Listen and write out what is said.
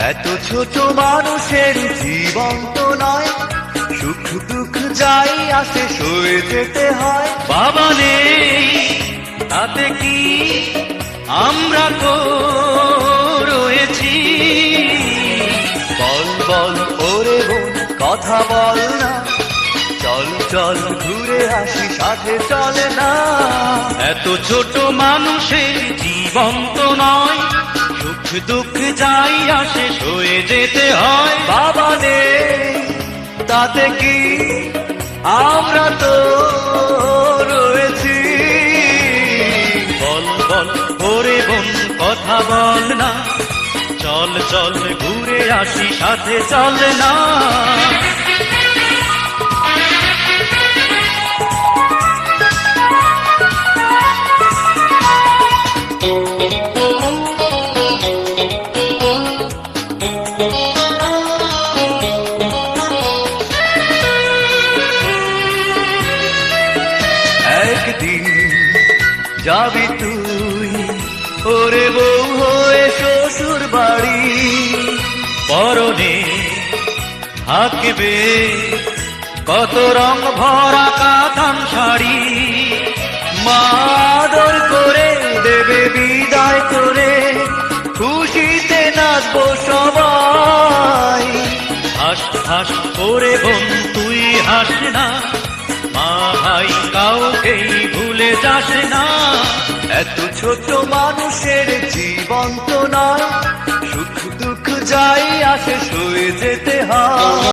এত ছোট মানুষের জীবন তো নয়, সুখ দুঃখ যাই আসে সয়ে যেতে হয়। বাবা নেই তাতে কি, আমরা তো রয়েছি। বল বল ওরে বোন কথা বল না, চল চল ঘুরে আসি সাথে চলে না। এত ছোট মানুষের জীবন তো নয়, সুখ দুঃখ যাই আসে সয়ে যেতে হয়। বাবা নেই তাতে কি, আমরা তো রয়েছি। বল বল ওরে বোন কথা বল না, চল চল ঘুরে আসি সাথে চল না। একদিন যাবি তুই ওরে বউ হয়ে শ্বশুর বাড়ি, পরনে থাকবে কত রং ভরা কাতান শাড়ি। মা আদর করে দেবে বিদায় করে, খুশিতে নাচবো সবাই। হাস হাস করে বোন তুই হাস না, মা ভাই কাউকেই ভুলে যাস না। এত ছোট মানুষের জীবন তো নয়, সুখ দুঃখ যাই আসে সয়ে যেতে হয়।